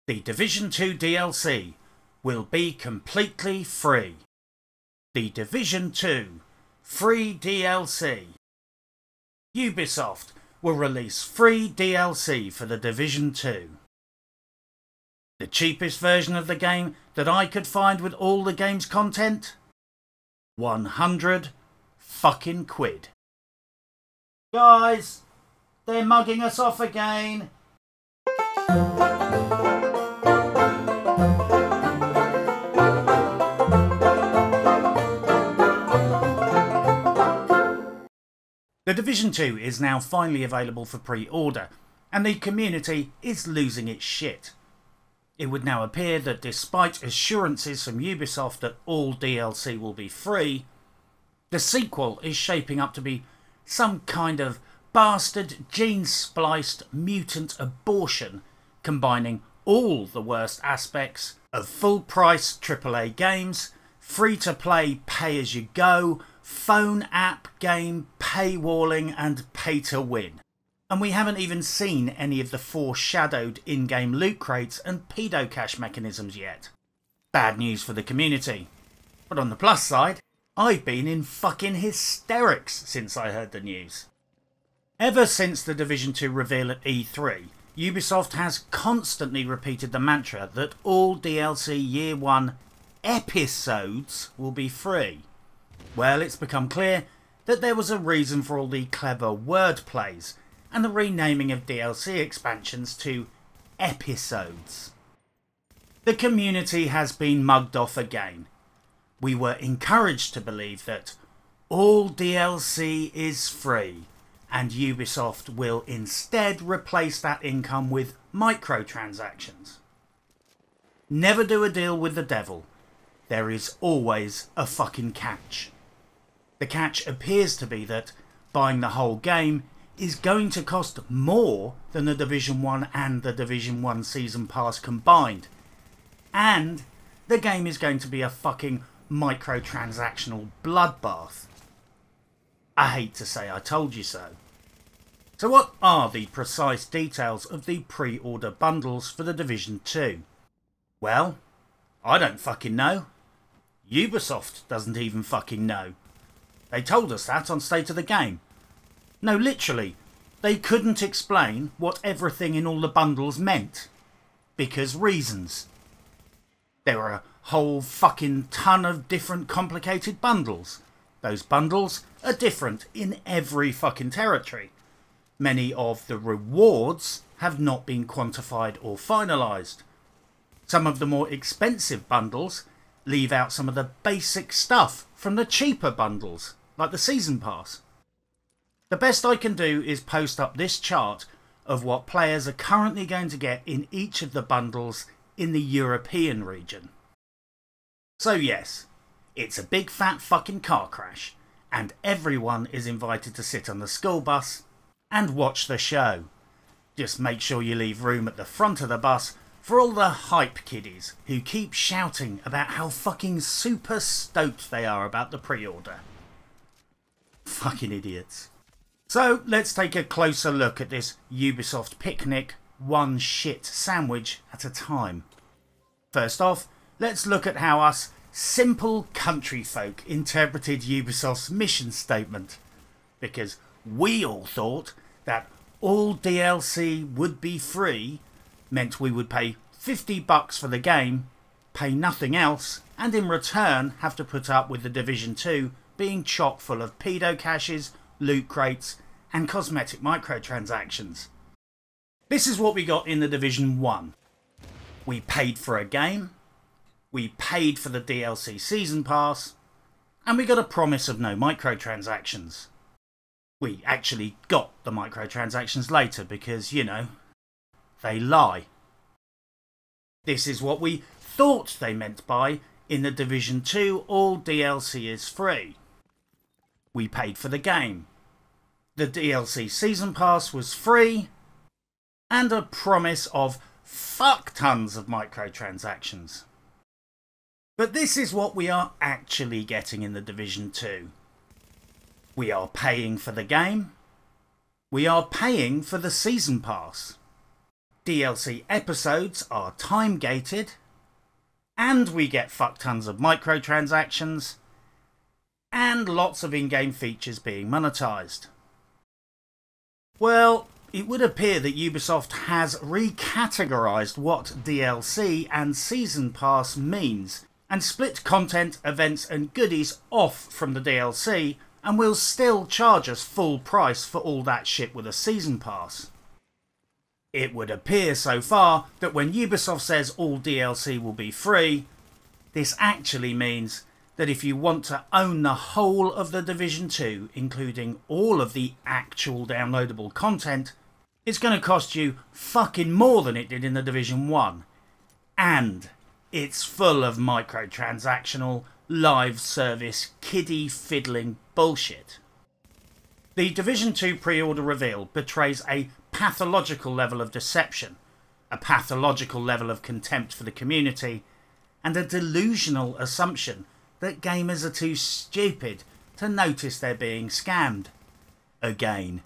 The Division 2 DLC will be completely free. The Division 2 free DLC. Ubisoft will release free DLC for the Division 2. The cheapest version of the game that I could find with all the game's content? 100 fucking quid. Guys, they're mugging us off again. The Division 2 is now finally available for pre-order, and the community is losing its shit. It would now appear that despite assurances from Ubisoft that all DLC will be free, the sequel is shaping up to be some kind of bastard gene-spliced mutant abortion combining all the worst aspects of full-price AAA games, free-to-play pay-as-you-go, phone app game, paywalling and pay-to-win. And we haven't even seen any of the foreshadowed in-game loot crates and pedo cash mechanisms yet. Bad news for the community. But on the plus side, I've been in fucking hysterics since I heard the news. Ever since the Division 2 reveal at E3, Ubisoft has constantly repeated the mantra that all DLC Year 1 episodes will be free. Well, it's become clear that there was a reason for all the clever wordplays and the renaming of DLC expansions to episodes. The community has been mugged off again. We were encouraged to believe that all DLC is free, and Ubisoft will instead replace that income with microtransactions. Never do a deal with the devil. There is always a fucking catch. The catch appears to be that buying the whole game is going to cost more than the Division 1 and the Division 1 Season Pass combined. And the game is going to be a fucking microtransactional bloodbath. I hate to say I told you so. So what are the precise details of the pre-order bundles for the Division 2? Well, I don't fucking know. Ubisoft doesn't even fucking know. They told us that on State of the Game. No, literally, they couldn't explain what everything in all the bundles meant. Because reasons. There were a whole fucking ton of different complicated bundles. Those bundles are different in every fucking territory. Many of the rewards have not been quantified or finalised. Some of the more expensive bundles leave out some of the basic stuff from the cheaper bundles, like the Season Pass. The best I can do is post up this chart of what players are currently going to get in each of the bundles in the European region. So yes, it's a big fat fucking car crash, and everyone is invited to sit on the school bus and watch the show. Just make sure you leave room at the front of the bus for all the hype kiddies who keep shouting about how fucking super stoked they are about the pre-order. Fucking idiots. So let's take a closer look at this Ubisoft picnic, one shit sandwich at a time. First off, let's look at how us simple country folk interpreted Ubisoft's mission statement. Because we all thought that all DLC would be free meant we would pay $50 for the game, pay nothing else, and in return have to put up with the Division 2 being chock full of pedo caches, loot crates, and cosmetic microtransactions. This is what we got in the Division 1. We paid for a game, we paid for the DLC Season Pass, and we got a promise of no microtransactions. We actually got the microtransactions later because, you know, they lie. This is what we thought they meant by, in the Division 2 all DLC is free. We paid for the game. The DLC Season Pass was free, and a promise of fuck tons of microtransactions. But this is what we are actually getting in the Division 2. We are paying for the game. We are paying for the Season Pass. DLC episodes are time gated, and we get fuck tons of microtransactions, and lots of in-game features being monetized. Well, it would appear that Ubisoft has recategorized what DLC and Season Pass means, and split content, events and goodies off from the DLC, and will still charge us full price for all that shit with a Season Pass. It would appear so far that when Ubisoft says all DLC will be free, this actually means that if you want to own the whole of The Division 2, including all of the actual downloadable content, it's going to cost you fucking more than it did in The Division 1. And it's full of microtransactional, live service, kiddie fiddling bullshit. The Division 2 pre-order reveal betrays a pathological level of deception, a pathological level of contempt for the community, and a delusional assumption that gamers are too stupid to notice they're being scammed. Again.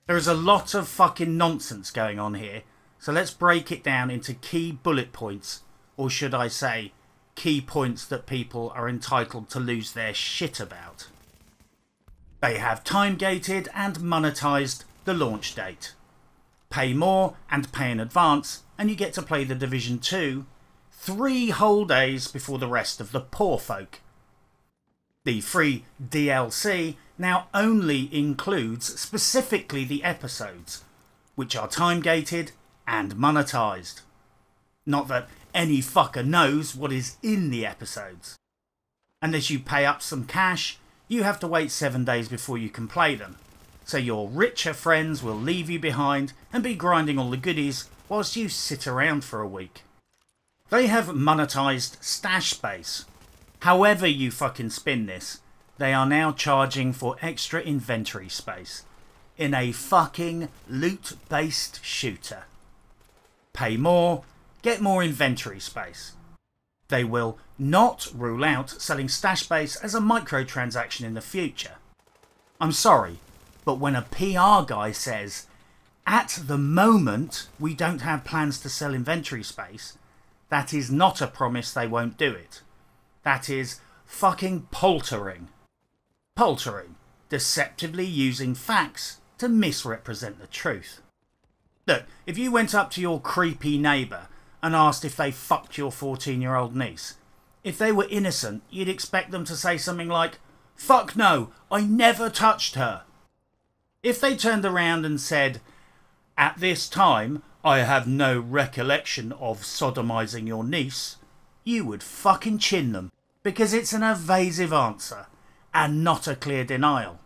There is a lot of fucking nonsense going on here, so let's break it down into key bullet points, or should I say, key points that people are entitled to lose their shit about. They have time-gated and monetized the launch date. Pay more and pay in advance, and you get to play The Division 2 3 whole days before the rest of the poor folk. The free DLC now only includes specifically the episodes, which are time-gated and monetized. Not that any fucker knows what is in the episodes. Unless you pay up some cash, you have to wait 7 days before you can play them, so your richer friends will leave you behind and be grinding all the goodies whilst you sit around for a week. They have monetized stash space. However you fucking spin this, they are now charging for extra inventory space in a fucking loot-based shooter. Pay more, get more inventory space. They will not rule out selling stash space as a microtransaction in the future. I'm sorry, but when a PR guy says, at the moment we don't have plans to sell inventory space, that is not a promise they won't do it. That is fucking poltering. Poltering, deceptively using facts to misrepresent the truth. Look, if you went up to your creepy neighbour and asked if they fucked your 14-year-old niece, if they were innocent, you'd expect them to say something like, "Fuck no, I never touched her." If they turned around and said, "At this time, I have no recollection of sodomizing your niece," you would fucking chin them, because it's an evasive answer and not a clear denial.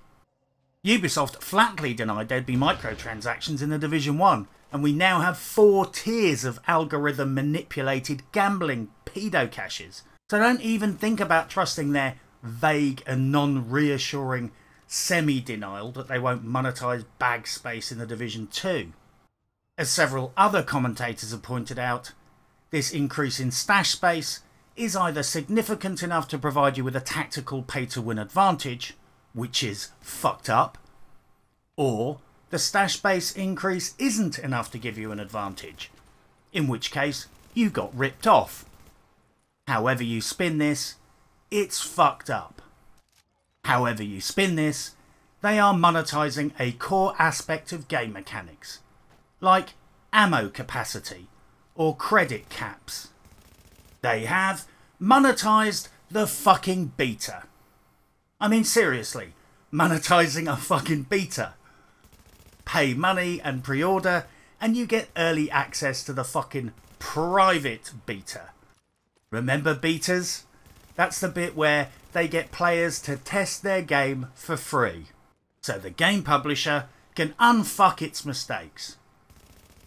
Ubisoft flatly denied there'd be microtransactions in The Division 1, and we now have 4 tiers of algorithm manipulated gambling pedo caches. So don't even think about trusting their vague and non-reassuring semi-denial that they won't monetize bag space in The Division 2. As several other commentators have pointed out, this increase in stash space is either significant enough to provide you with a tactical pay-to-win advantage, which is fucked up, or the stash space increase isn't enough to give you an advantage, in which case you got ripped off. However you spin this, it's fucked up. However you spin this, they are monetizing a core aspect of game mechanics, like ammo capacity or credit caps. They have monetized the fucking beta. I mean, seriously, monetizing a fucking beta. Pay money and pre-order and you get early access to the fucking private beta. Remember betas? That's the bit where they get players to test their game for free, so the game publisher can unfuck its mistakes.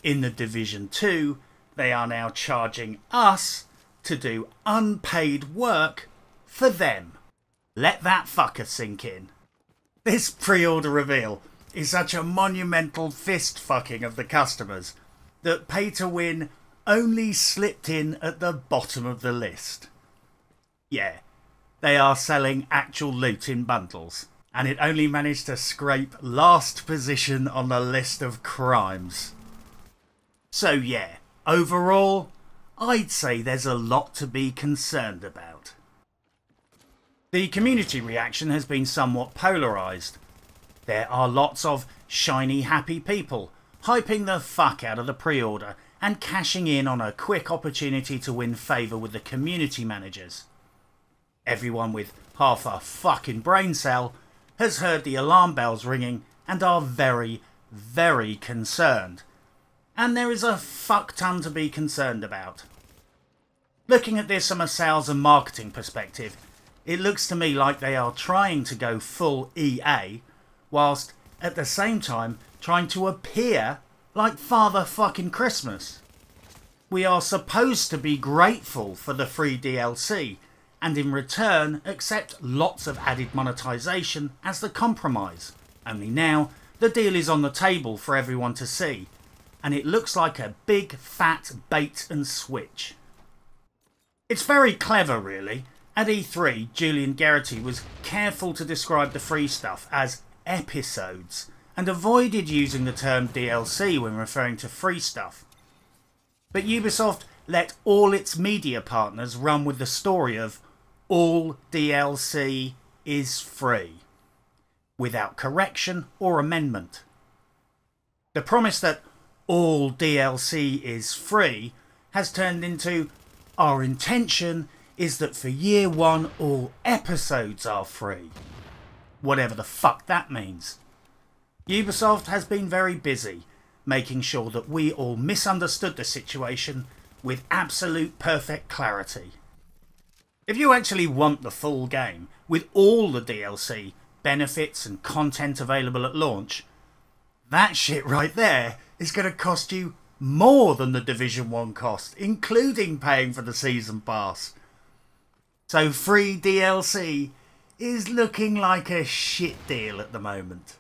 In The Division 2, they are now charging us to do unpaid work for them. Let that fucker sink in. This pre-order reveal is such a monumental fist fucking of the customers that pay to win only slipped in at the bottom of the list. Yeah, they are selling actual loot in bundles, and it only managed to scrape last position on the list of crimes. So yeah, overall, I'd say there's a lot to be concerned about. The community reaction has been somewhat polarised. There are lots of shiny happy people hyping the fuck out of the pre-order and cashing in on a quick opportunity to win favour with the community managers. Everyone with half a fucking brain cell has heard the alarm bells ringing and are very, very concerned. And there is a fuck ton to be concerned about. Looking at this from a sales and marketing perspective, it looks to me like they are trying to go full EA, whilst at the same time trying to appear like Father fucking Christmas. We are supposed to be grateful for the free DLC, and in return accept lots of added monetization as the compromise. Only now, the deal is on the table for everyone to see, and it looks like a big fat bait and switch. It's very clever really. At E3, Julian Geraghty was careful to describe the free stuff as episodes, and avoided using the term DLC when referring to free stuff. But Ubisoft let all its media partners run with the story of all DLC is free, without correction or amendment. The promise that all DLC is free has turned into our intention is that for year one all episodes are free. Whatever the fuck that means. Ubisoft has been very busy making sure that we all misunderstood the situation with absolute perfect clarity. If you actually want the full game, with all the DLC, benefits and content available at launch, that shit right there is going to cost you more than the Division 1 cost, including paying for the Season Pass. So free DLC is looking like a shit deal at the moment.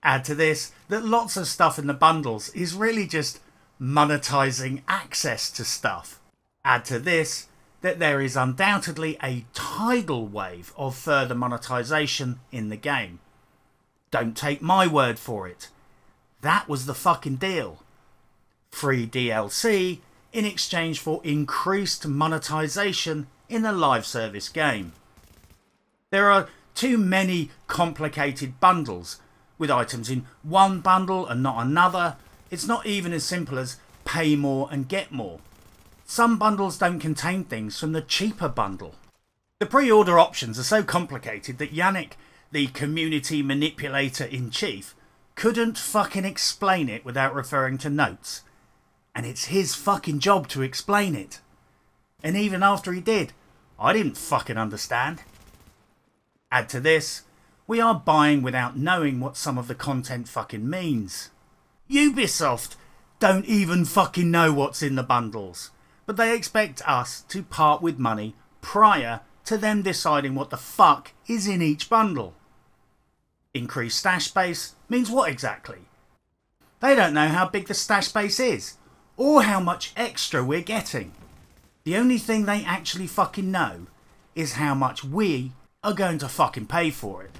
Add to this that lots of stuff in the bundles is really just monetizing access to stuff. Add to this that there is undoubtedly a tidal wave of further monetization in the game. Don't take my word for it. That was the fucking deal. Free DLC in exchange for increased monetization in a live service game. There are too many complicated bundles, with items in one bundle and not another. It's not even as simple as pay more and get more. Some bundles don't contain things from the cheaper bundle. The pre-order options are so complicated that Yannick, the community manipulator-in-chief, couldn't fucking explain it without referring to notes. And it's his fucking job to explain it. And even after he did, I didn't fucking understand. Add to this, we are buying without knowing what some of the content fucking means. Ubisoft don't even fucking know what's in the bundles, but they expect us to part with money prior to them deciding what the fuck is in each bundle. Increased stash space means what exactly? They don't know how big the stash space is, or how much extra we're getting. The only thing they actually fucking know is how much we are going to fucking pay for it.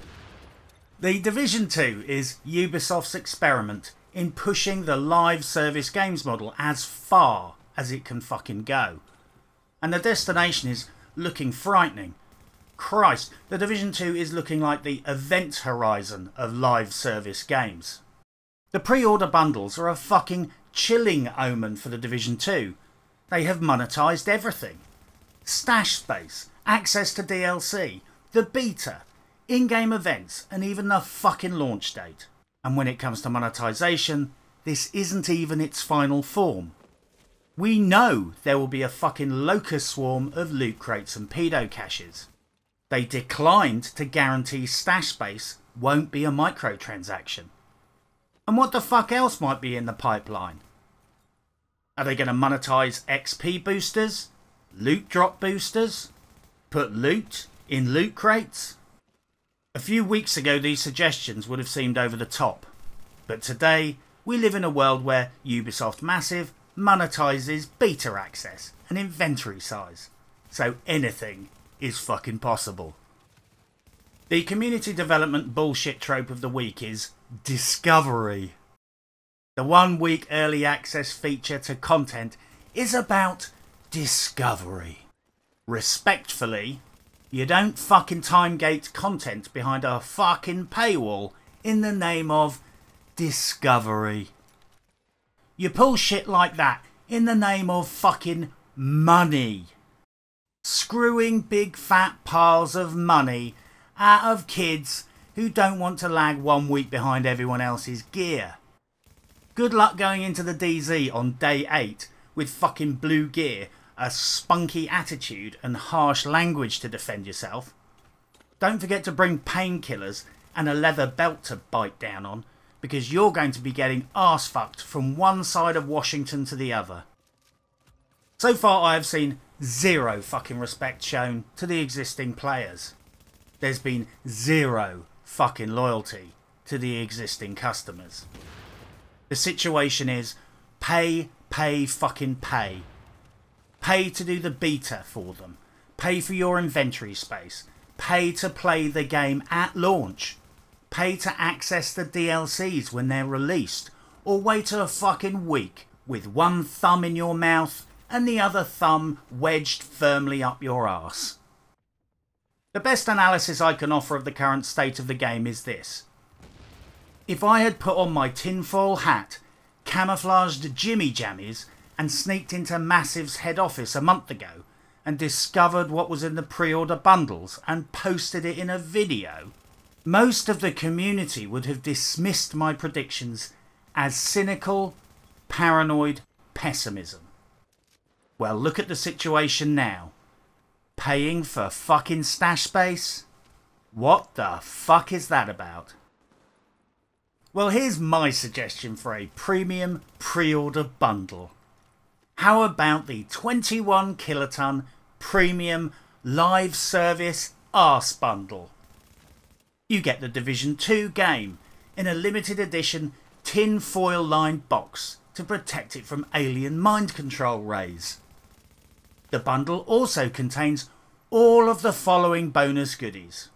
The Division 2 is Ubisoft's experiment in pushing the live service games model as far as it can fucking go. And the destination is looking frightening. Christ, the Division 2 is looking like the event horizon of live service games. The pre-order bundles are a fucking chilling omen for the Division 2. They have monetized everything. Stash space, access to DLC, the beta, in-game events, and even the fucking launch date. And when it comes to monetization, this isn't even its final form. We know there will be a fucking locust swarm of loot crates and pedo caches. They declined to guarantee stash space won't be a microtransaction. And what the fuck else might be in the pipeline? Are they going to monetize XP boosters? Loot drop boosters? Put loot in loot crates? A few weeks ago these suggestions would have seemed over the top, but today we live in a world where Ubisoft Massive monetizes beta access and inventory size, so anything is fucking possible. The community development bullshit trope of the week is discovery. The 1 week early access feature to content is about discovery. Respectfully, you don't fucking timegate content behind a fucking paywall in the name of discovery. You pull shit like that in the name of fucking money. Screwing big fat piles of money out of kids who don't want to lag 1 week behind everyone else's gear. Good luck going into the DZ on day 8 with fucking blue gear, a spunky attitude and harsh language to defend yourself. Don't forget to bring painkillers and a leather belt to bite down on, because you're going to be getting arse fucked from one side of Washington to the other. So far I have seen zero fucking respect shown to the existing players. There's been zero fucking loyalty to the existing customers. The situation is pay, fucking pay. Pay to do the beta for them. Pay for your inventory space. Pay to play the game at launch. Pay to access the DLCs when they're released. Or wait a fucking week with one thumb in your mouth and the other thumb wedged firmly up your arse. The best analysis I can offer of the current state of the game is this. If I had put on my tinfoil hat, camouflaged jimmy jammies and sneaked into Massive's head office a month ago and discovered what was in the pre-order bundles and posted it in a video, most of the community would have dismissed my predictions as cynical, paranoid pessimism. Well, look at the situation now. Paying for fucking stash space? What the fuck is that about? Well, here's my suggestion for a premium pre-order bundle. How about the 21 kiloton premium live service arse bundle? You get the Division 2 game in a limited edition tin foil lined box to protect it from alien mind control rays. The bundle also contains all of the following bonus goodies.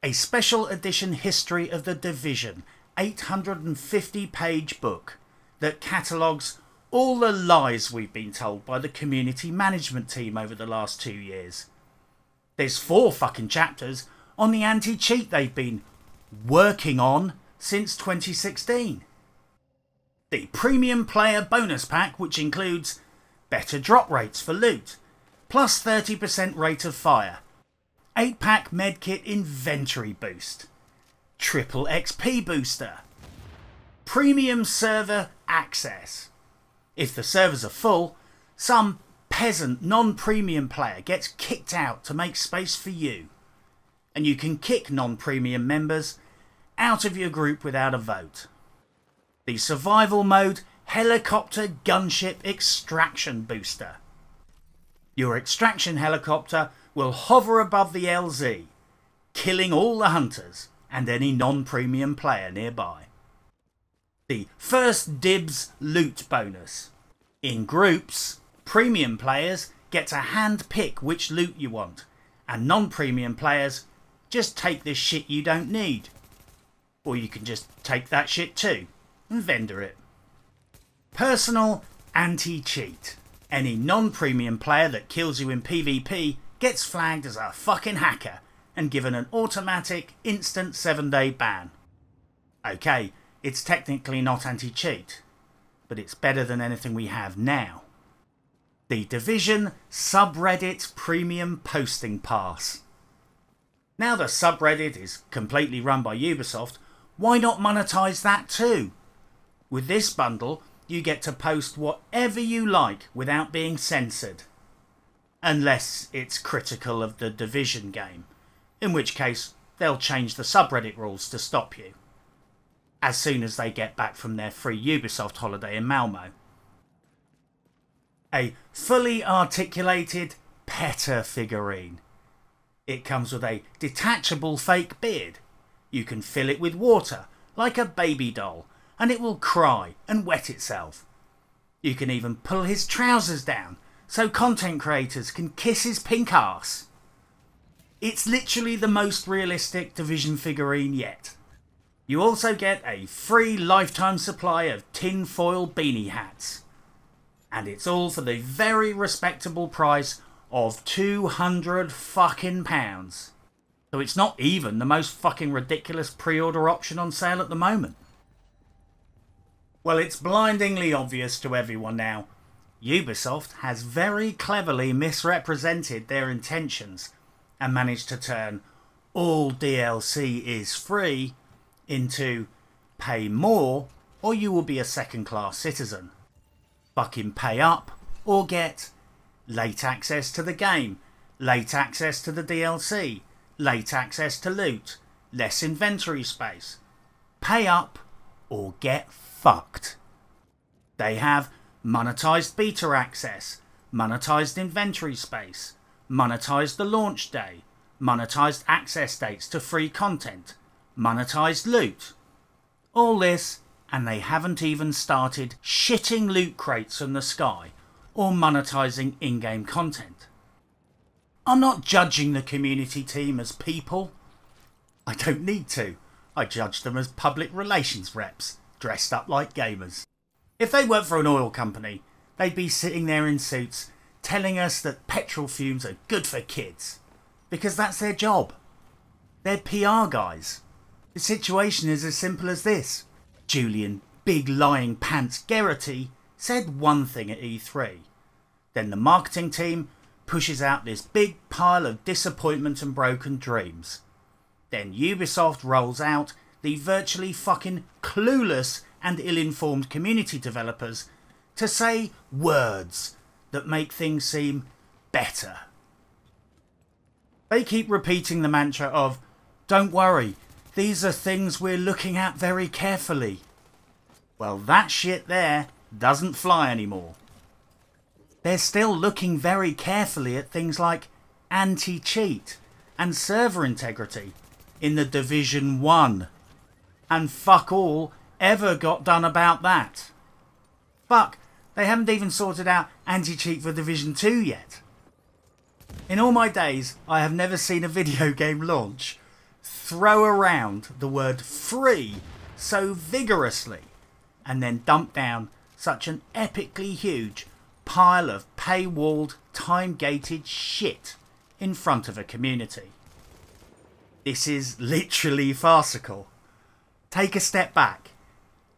A special edition history of the Division 850-page book that catalogues all the lies we've been told by the community management team over the last 2 years. There's 4 fucking chapters on the anti-cheat they've been working on since 2016. The premium player bonus pack, which includes better drop rates for loot, plus 30% rate of fire, 8-pack medkit inventory boost, triple XP booster, premium server access. If the servers are full, some peasant non-premium player gets kicked out to make space for you, and you can kick non-premium members out of your group without a vote. The survival mode helicopter gunship extraction booster. Your extraction helicopter will hover above the LZ, killing all the hunters and any non-premium player nearby. The first dibs loot bonus. In groups, premium players get to hand pick which loot you want, and non-premium players just take this shit you don't need. Or you can just take that shit too and vendor it. Personal anti-cheat. Any non-premium player that kills you in PvP gets flagged as a fucking hacker and given an automatic instant 7-day ban. Okay, it's technically not anti-cheat, but it's better than anything we have now. The Division subreddit premium posting pass. Now the subreddit is completely run by Ubisoft, why not monetize that too? With this bundle, you get to post whatever you like without being censored. Unless it's critical of the Division game, in which case they'll change the subreddit rules to stop you, as soon as they get back from their free Ubisoft holiday in Malmo. A fully articulated PETA figurine. It comes with a detachable fake beard. You can fill it with water, like a baby doll, and it will cry and wet itself. You can even pull his trousers down, so content creators can kiss his pink arse. It's literally the most realistic Division figurine yet. You also get a free lifetime supply of tinfoil beanie hats. And it's all for the very respectable price of £200 fucking pounds. So it's not even the most fucking ridiculous pre-order option on sale at the moment. Well, it's blindingly obvious to everyone now. Ubisoft has very cleverly misrepresented their intentions and managed to turn all DLC is free into pay more or you will be a second-class citizen. Fucking pay up or get late access to the game, late access to the DLC, late access to loot, less inventory space. Pay up or get fucked. They have monetized beta access, monetized inventory space, monetized the launch day, monetized access dates to free content, monetized loot. All this, and they haven't even started shitting loot crates from the sky or monetizing in-game content. I'm not judging the community team as people. I don't need to. I judge them as public relations reps, dressed up like gamers. If they worked for an oil company, they'd be sitting there in suits telling us that petrol fumes are good for kids. Because that's their job. They're PR guys. The situation is as simple as this. Julian Big Lying Pants Geraghty said one thing at E3. Then the marketing team pushes out this big pile of disappointment and broken dreams. Then Ubisoft rolls out the virtually fucking clueless and ill-informed community developers to say words that make things seem better. They keep repeating the mantra of, don't worry, these are things we're looking at very carefully. Well, that shit there doesn't fly anymore. They're still looking very carefully at things like anti-cheat and server integrity in the Division 1. And fuck all ever got done about that. Fuck, they haven't even sorted out anti-cheat for Division 2 yet. In all my days, I have never seen a video game launch throw around the word free so vigorously and then dump down such an epically huge pile of paywalled, time-gated shit in front of a community. This is literally farcical. Take a step back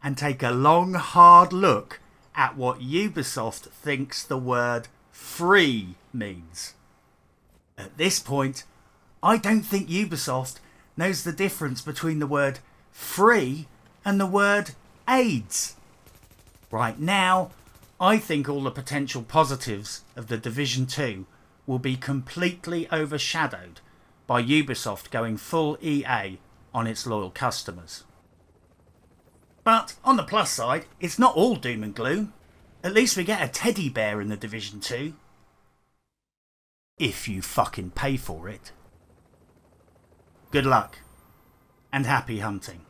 and take a long, hard look at what Ubisoft thinks the word free means. At this point, I don't think Ubisoft knows the difference between the word free and the word AIDS. Right now, I think all the potential positives of the Division 2 will be completely overshadowed by Ubisoft going full EA on its loyal customers. But on the plus side, it's not all doom and gloom. At least we get a teddy bear in the Division 2. If you fucking pay for it. Good luck, and happy hunting.